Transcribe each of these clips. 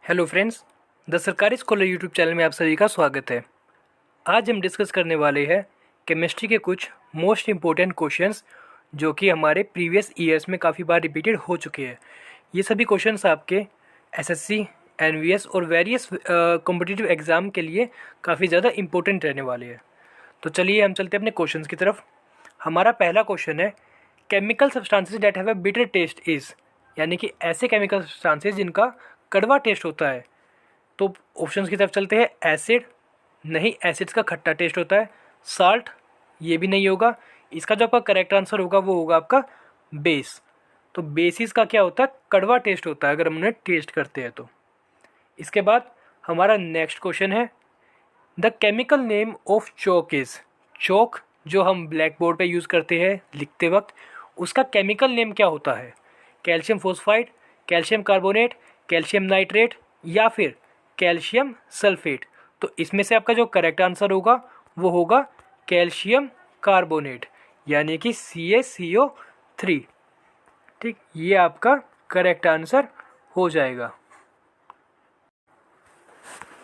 Hello friends, the सरकारी scholar YouTube channel में आप सभी का स्वागत है। आज हम डिस्कस करने वाले हैं केमिस्ट्री के कुछ मोस्ट इम्पोर्टेंट क्वेश्चंस जो कि हमारे प्रीवियस ईयर्स में काफ़ी बार रिपीटेड हो चुके हैं। ये सभी क्वेश्चंस आपके एसएससी, एनवीएस और वेरियस कॉम्पिटिटिव एग्ज़ाम के लिए काफ़ी ज़्यादा इम्पोर्टेंट रहने वाले हैं। तो चलिए हम चलते हैं अपने क्वेश्चंस की तरफ। हमारा पहला क्वेश्चन है, chemical substances that have a bitter taste is, यानी कि ऐसे केमिकल सब्सटेंसेस जिनका कड़वा टेस्ट होता है। तो ऑप्शंस की तरफ चलते हैं। एसिड, नहीं, एसिड्स का खट्टा टेस्ट होता है। साल्ट, ये भी नहीं होगा। इसका जो आपका करेक्ट आंसर होगा वो होगा आपका बेस। तो बेसिस का क्या होता है? कड़वा टेस्ट होता है अगर हम उन्हें टेस्ट करते हैं तो। इसके बाद हमारा नेक्स्ट क्वेश्चन है, the chemical name of chalk is. Chalk जो हम ब्लैक बोर्ड पर यूज़ करते हैं लिखते वक्त, उसका केमिकल नेम क्या होता है? Calcium phosphide, calcium carbonate, calcium nitrate या फिर कैल्शियम सल्फेट। तो इसमें से आपका जो करेक्ट आंसर होगा वो होगा कैल्शियम कार्बोनेट, यानी कि CaCO3। ठीक, ये आपका करेक्ट आंसर हो जाएगा।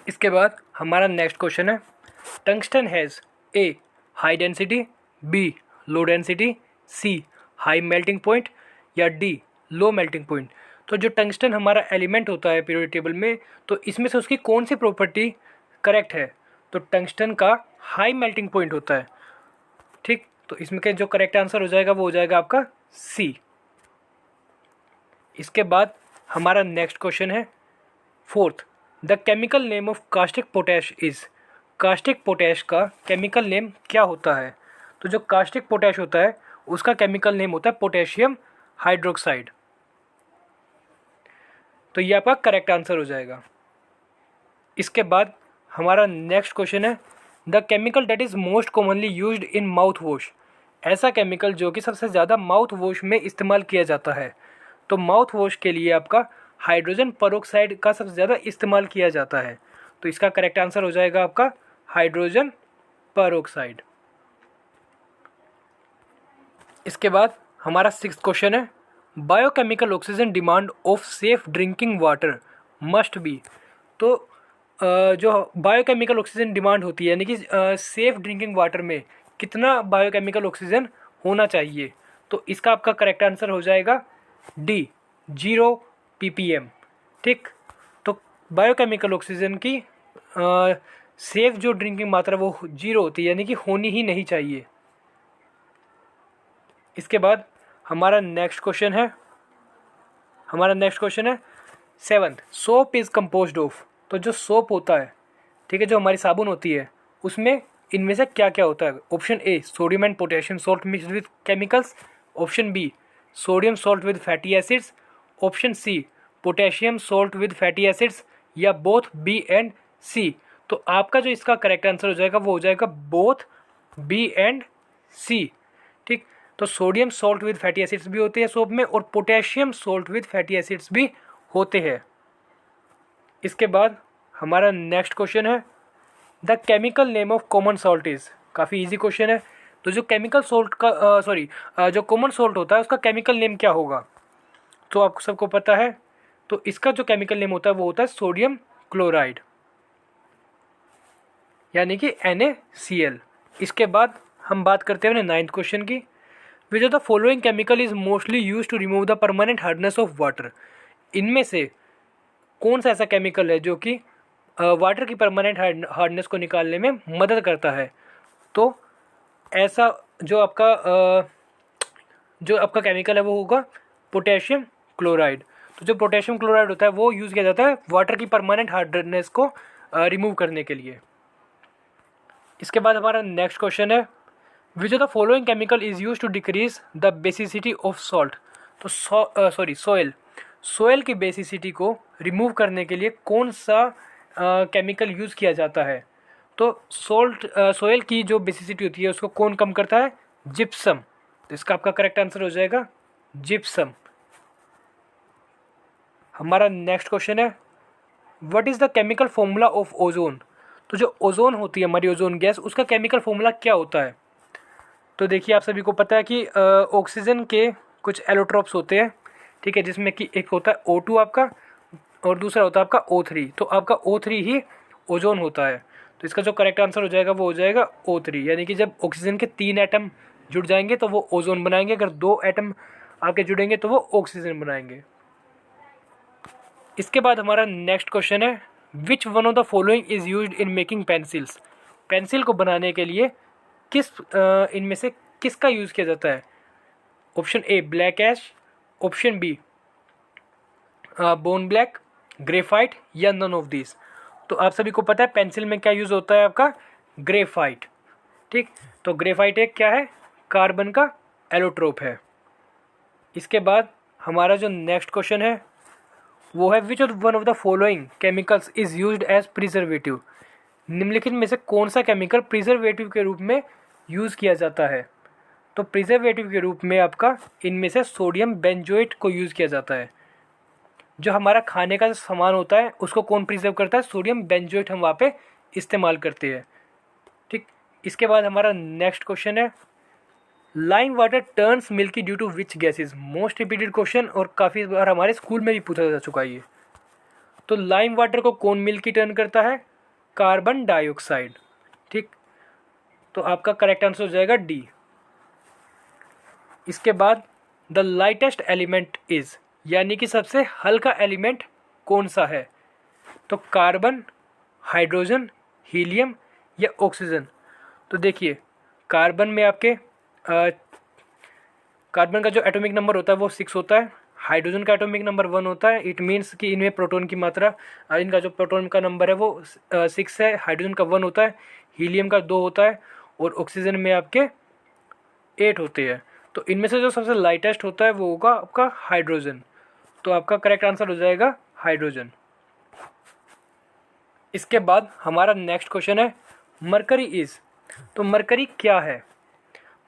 इसके बाद हमारा नेक्स्ट क्वेश्चन है, tungsten has A high density, B low density, C high melting point या डी लो मेल्टिंग पॉइंट। तो जो टंगस्टन हमारा एलिमेंट होता है पीरियोडिक टेबल में, तो इसमें से उसकी कौन सी प्रॉपर्टी करेक्ट है? तो टंगस्टन का हाई मेल्टिंग पॉइंट होता है। ठीक, तो इसमें के जो करेक्ट आंसर हो जाएगा वो हो जाएगा आपका सी। इसके बाद हमारा नेक्स्ट क्वेश्चन है, fourth, the chemical name of caustic potash is. Caustic potash का केमिकल नेम क्या होता है? तो जो कास्टिक पोटैश होता है उसका केमिकल नेम होता है पोटेशियम हाइड्रोक्साइड। तो ये आपका करेक्ट आंसर हो जाएगा। इसके बाद हमारा नेक्स्ट क्वेश्चन है, the chemical that is most commonly used in mouth wash. ऐसा केमिकल जो कि सबसे ज़्यादा माउथ वॉश में इस्तेमाल किया जाता है। तो माउथ वॉश के लिए आपका हाइड्रोजन पेरोक्साइड का सबसे ज़्यादा इस्तेमाल किया जाता है। तो इसका करेक्ट आंसर हो जाएगा आपका हाइड्रोजन पेरोक्साइड। इसके बाद हमारा सिक्स्थ क्वेश्चन है, biochemical oxygen demand of safe drinking water must be. तो जो बायोकेमिकल ऑक्सीजन डिमांड होती है, यानी कि सेफ ड्रिंकिंग वाटर में कितना बायोकेमिकल ऑक्सीजन होना चाहिए? तो इसका आपका करेक्ट आंसर हो जाएगा डी 0 ppm। ठीक, तो बायोकेमिकल ऑक्सीजन की सेफ जो ड्रिंकिंग मात्रा वो 0 होती है, यानी कि होनी ही नहीं चाहिए। इसके बाद हमारा नेक्स्ट क्वेश्चन है seventh, soap is composed of. तो जो सोप होता है, ठीक है, जो हमारी साबुन होती है, उसमें इनमें से क्या क्या होता है? Option A sodium and potassium salt mixed with chemicals, option B sodium salt with fatty acids, option C potassium salt with fatty acids या बोथ बी एंड सी। तो आपका जो इसका करेक्ट आंसर हो जाएगा वो हो जाएगा बोथ बी एंड सी। ठीक, तो sodium salt with fatty acids भी होते हैं सोप में और potassium salt with fatty acids भी होते हैं। इसके बाद हमारा नेक्स्ट क्वेश्चन है, the chemical name of common salt is. काफ़ी इजी क्वेश्चन है। तो जो केमिकल सॉल्ट का जो कॉमन सॉल्ट होता है उसका केमिकल नेम क्या होगा? तो आपको सबको पता है। तो इसका जो केमिकल नेम होता है वो होता है सोडियम क्लोराइड, यानी कि NaCl। इसके बाद हम बात करते हैं नाइन्थ क्वेश्चन की, which of the following chemical is mostly use to remove the permanent hardness of water. इनमें से कौन सा ऐसा केमिकल है जो कि वाटर की परमानेंट हार्डनेस को निकालने में मदद करता है? तो ऐसा जो आपका केमिकल है वो होगा पोटेशियम क्लोराइड। तो जो पोटेशियम क्लोराइड होता है वो यूज़ किया जाता है वाटर की परमानेंट हार्डनेस को रिमूव करने के लिए। इसके बाद हमारा नेक्स्ट क्वेश्चन है, which of the following chemical is use to decrease the basicity of salt. तो सोयल की बेसिसिटी को रिमूव करने के लिए कौन सा केमिकल यूज़ किया जाता है? तो सोयल की जो बेसिसिटी होती है उसको कौन कम करता है? जिप्सम। तो इसका आपका करेक्ट आंसर हो जाएगा जिप्सम। हमारा नेक्स्ट क्वेश्चन है, what is the chemical formula of ozone. तो जो ओजोन होती है हमारी ओजोन गैस, उसका केमिकल फॉर्मूला क्या होता है? तो देखिए आप सभी को पता है कि ऑक्सीजन के कुछ एलोट्रॉप्स होते हैं, ठीक है, जिसमें कि एक होता है O2 आपका, और दूसरा होता है आपका O3। तो आपका O3 ही ओजोन होता है। तो इसका जो करेक्ट आंसर हो जाएगा वो हो जाएगा O3, यानी कि जब ऑक्सीजन के 3 एटम जुड़ जाएंगे तो वो ओजोन बनाएंगे, अगर 2 एटम आपके जुड़ेंगे तो वो ऑक्सीजन बनाएंगे। इसके बाद हमारा नेक्स्ट क्वेश्चन है, which one of the following is used in making pencils. Pencil को बनाने के लिए किस इनमें से किसका यूज़ किया जाता है। Option A black ash, option B bone black, graphite या नन ऑफ दिस। तो आप सभी को पता है पेंसिल में क्या यूज़ होता है आपका, ग्रेफाइट। ठीक, तो ग्रेफाइट एक क्या है, कार्बन का एलोट्रोप है। इसके बाद हमारा जो नेक्स्ट क्वेश्चन है वो है, which one of the following chemicals is used as preservative. निम्नलिखित में से कौन सा केमिकल प्रिजर्वेटिव के रूप में यूज़ किया जाता है। तो प्रिजर्वेटिव के रूप में आपका इनमें से सोडियम बेंजोएट को यूज़ किया जाता है। जो हमारा खाने का सामान होता है उसको कौन प्रिजर्व करता है, सोडियम बेंजोएट हम वहाँ पे इस्तेमाल करते हैं। ठीक, इसके बाद हमारा नेक्स्ट क्वेश्चन है, lime water turns milky due to which gases. Most repeated question और काफ़ी बार हमारे स्कूल में भी पूछा जा चुका है ये। तो लाइम वाटर को कौन मिल्की टर्न करता है, कार्बन डाइऑक्साइड। ठीक, तो आपका करेक्ट आंसर हो जाएगा डी। इसके बाद द लाइटेस्ट एलिमेंट इज, यानी कि सबसे हल्का एलिमेंट कौन सा है। तो कार्बन, हाइड्रोजन, हीलियम या ऑक्सीजन। तो देखिए कार्बन में आपके कार्बन का जो एटॉमिक नंबर होता है वो 6 होता है, हाइड्रोजन का एटॉमिक नंबर 1 होता है। इट मीन्स कि इनमें प्रोटॉन की मात्रा, इनका जो प्रोटॉन का नंबर है वो 6 है, हाइड्रोजन का 1 होता है, हीलियम का 2 होता है और ऑक्सीजन में आपके 8 होते हैं। तो इनमें से जो सबसे लाइटेस्ट होता है वो होगा आपका हाइड्रोजन। तो आपका करेक्ट आंसर हो जाएगा हाइड्रोजन। इसके बाद हमारा नेक्स्ट क्वेश्चन है, मरकरी इज। तो मरकरी क्या है।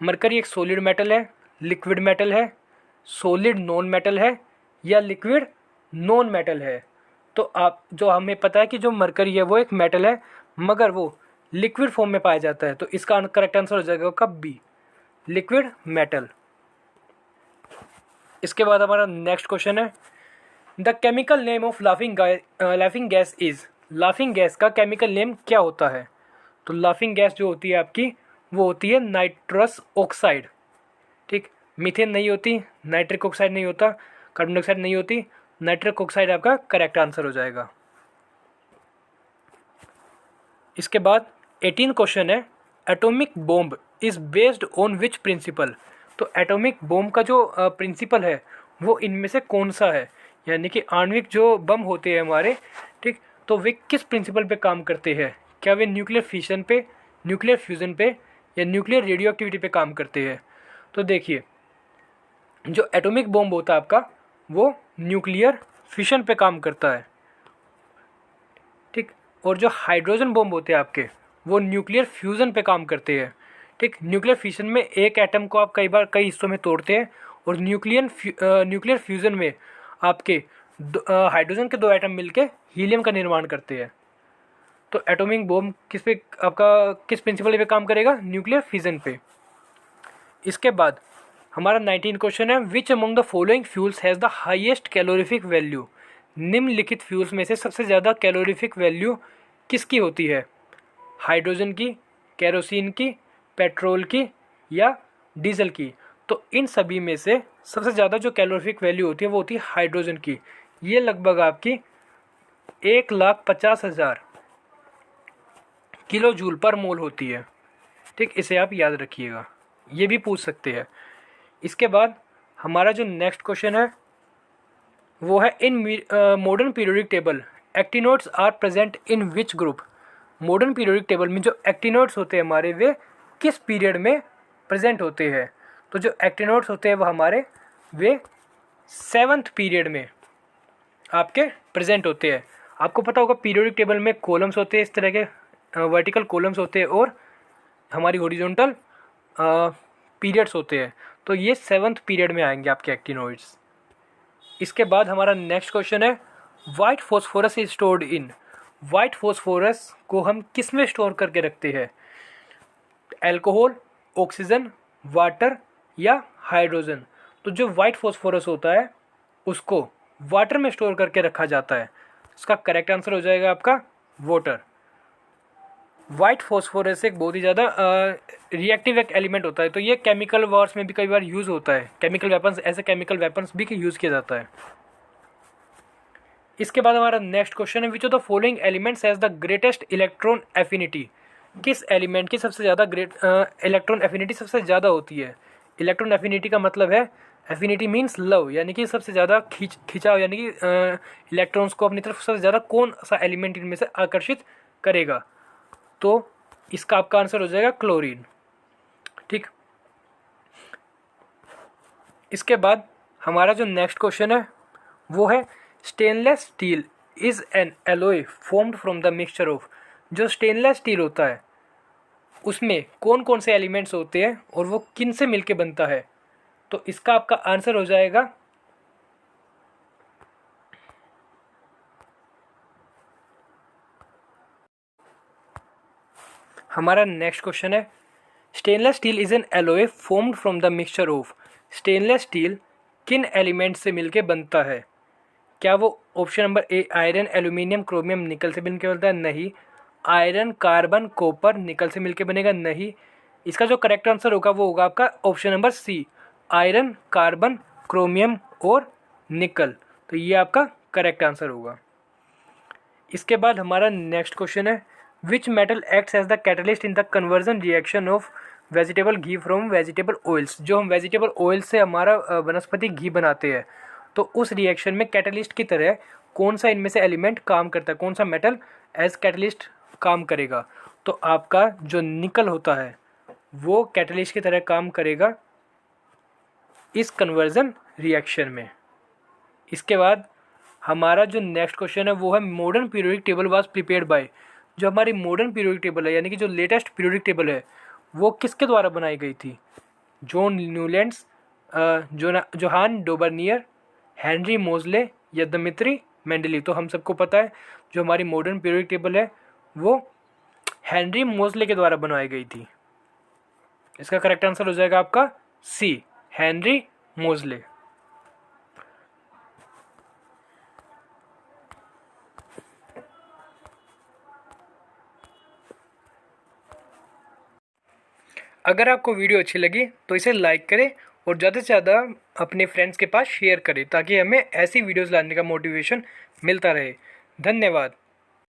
मरकरी एक सॉलिड मेटल है, लिक्विड मेटल है, सॉलिड नॉन मेटल है या लिक्विड नॉन मेटल है। तो आप जो हमें पता है कि जो मरकरी है वो एक मेटल है मगर वो लिक्विड फॉर्म में पाया जाता है। तो इसका करेक्ट आंसर हो जाएगा कब बी, लिक्विड मेटल। इसके बाद हमारा नेक्स्ट क्वेश्चन है, the chemical name of laughing gas is. Laughing gas का केमिकल नेम क्या होता है। तो लाफिंग गैस जो होती है आपकी वो होती है नाइट्रस ऑक्साइड। ठीक, मीथेन नहीं होती, नाइट्रिक ऑक्साइड नहीं होता, कार्बन डाइऑक्साइड नहीं होती, नाइट्रिक ऑक्साइड आपका करेक्ट आंसर हो जाएगा। इसके बाद 18 क्वेश्चन है, atomic bomb is based on which principle. तो एटॉमिक बॉम्ब का जो प्रिंसिपल है वो इनमें से कौन सा है, यानी कि आणविक जो बम होते हैं हमारे, ठीक, तो वे किस प्रिंसिपल पे काम करते हैं। क्या वे न्यूक्लियर फिशन पे, न्यूक्लियर फ्यूज़न पे या न्यूक्लियर रेडियो एक्टिविटी पे काम करते हैं। तो देखिए जो एटॉमिक बॉम्ब होता है आपका वो न्यूक्लियर फिशन पे काम करता है। ठीक, और जो हाइड्रोजन बॉम्ब होते हैं आपके वो न्यूक्लियर फ्यूज़न पे काम करते हैं। ठीक, न्यूक्लियर फिशन में एक एटम को आप कई बार कई हिस्सों में तोड़ते हैं और न्यूक्लियर फ्यूज़न में आपके हाइड्रोजन के 2 एटम मिलके हीलियम का निर्माण करते हैं। तो एटॉमिक बॉम्ब किस पे आपका किस प्रिंसिपल पे काम करेगा, न्यूक्लियर फिजन पे। इसके बाद हमारा 19 क्वेश्चन है, which among the following fuels has the highest calorific value. निम्नलिखित फ्यूल्स में से सबसे ज़्यादा कैलोरीफिक वैल्यू किसकी होती है, हाइड्रोजन की, केरोसिन की, पेट्रोल की या डीजल की। तो इन सभी में से सबसे ज़्यादा जो कैलोरीफिक वैल्यू होती है वो होती है हाइड्रोजन की। ये लगभग आपकी 1,50,000 किलो जूल पर मोल होती है। ठीक, इसे आप याद रखिएगा, ये भी पूछ सकते हैं। इसके बाद हमारा जो नेक्स्ट क्वेश्चन है वो है, in modern periodic table actinoids are present in which group. Modern periodic table में जो एक्टिनोड्स होते हैं हमारे वे किस पीरियड में प्रेजेंट होते हैं। तो जो एक्टिनोड्स होते हैं वो हमारे वे 7th पीरियड में आपके प्रेजेंट होते हैं। आपको पता होगा पीरियोडिक टेबल में कॉलम्स होते हैं, इस तरह के वर्टिकल कॉलम्स होते हैं और हमारी हॉरिजॉन्टल पीरियड्स होते हैं। तो ये 7th पीरियड में आएंगे आपके एक्टिनोइड्स। इसके बाद हमारा नेक्स्ट क्वेश्चन है, white phosphorus is stored in. White phosphorus को हम किस में स्टोर करके रखते हैं, अल्कोहल, ऑक्सीजन, वाटर या हाइड्रोजन। तो जो वाइट फॉस्फोरस होता है उसको वाटर में स्टोर करके रखा जाता है? इसका करेक्ट आंसर हो जाएगा आपका वाटर। वाइट फॉस्फोरस एक बहुत ही ज़्यादा रिएक्टिव एक एलिमेंट होता है, तो ये केमिकल वॉर्स में भी कई बार यूज़ होता है, केमिकल वेपन्स, ऐसे केमिकल वेपन्स भी यूज़ किया जाता है। इसके बाद हमारा नेक्स्ट क्वेश्चन है, which of the following elements has the greatest electron affinity? किस एलिमेंट की सबसे ज़्यादा इलेक्ट्रॉन एफिनिटी सबसे ज़्यादा होती है? इलेक्ट्रॉन एफिनिटी का मतलब है, एफिनिटी मीन्स लव, यानी कि सबसे ज़्यादा खिंचाव, यानी कि इलेक्ट्रॉन्स को अपनी तरफ सबसे ज़्यादा कौन सा एलिमेंट इनमें से आकर्षित करेगा? तो इसका आपका आंसर हो जाएगा क्लोरीन। ठीक, इसके बाद हमारा जो नेक्स्ट क्वेश्चन है वो है, stainless steel is an alloy formed from the mixture of? जो स्टेनलेस स्टील होता है उसमें कौन कौन से एलिमेंट्स होते हैं और वो किन से मिलके बनता है? तो इसका आपका आंसर हो जाएगा हमारा नेक्स्ट क्वेश्चन है, stainless steel is an alloy formed from the mixture of? Stainless steel किन एलिमेंट से मिलके बनता है? क्या वो option number A iron, aluminium, chromium, निकल से मिलकर बनता है? नहीं। आयरन, कार्बन, कॉपर, निकल से मिलकर बनेगा? नहीं। इसका जो करेक्ट आंसर होगा वो होगा आपका option number C, iron, carbon, chromium और निकल। तो ये आपका करेक्ट आंसर होगा। इसके बाद हमारा नेक्स्ट क्वेश्चन है, which metal acts as the catalyst in the conversion reaction of vegetable ghee from vegetable oils? जो हम वेजिटेबल ऑयल से हमारा वनस्पति घी बनाते हैं, तो उस रिएक्शन में कैटलिस्ट की तरह कौन सा इनमें से एलिमेंट काम करता है, कौन सा मेटल एज कैटलिस्ट काम करेगा? तो आपका जो निकल होता है वो कैटलिस्ट की तरह काम करेगा इस कन्वर्जन रिएक्शन में। इसके बाद हमारा जो नेक्स्ट क्वेश्चन है वो है, modern periodic table was prepared by? जो हमारी मॉडर्न पीरियोडिक टेबल है, यानी कि जो लेटेस्ट पीरियोडिक टेबल है, वो किसके द्वारा बनाई गई थी? जॉन न्यूलैंड्स, जोहान डोबर्नियर, हेनरी मोजले या दमित्री मेंडली? तो हम सबको पता है जो हमारी मॉडर्न पीरियोडिक टेबल है वो हेनरी मोजले के द्वारा बनाई गई थी। इसका करेक्ट आंसर हो जाएगा आपका सी, हेनरी मोजले। अगर आपको वीडियो अच्छी लगी तो इसे लाइक करें और ज़्यादा से ज़्यादा अपने फ्रेंड्स के पास शेयर करें, ताकि हमें ऐसी वीडियोस लाने का मोटिवेशन मिलता रहे। धन्यवाद।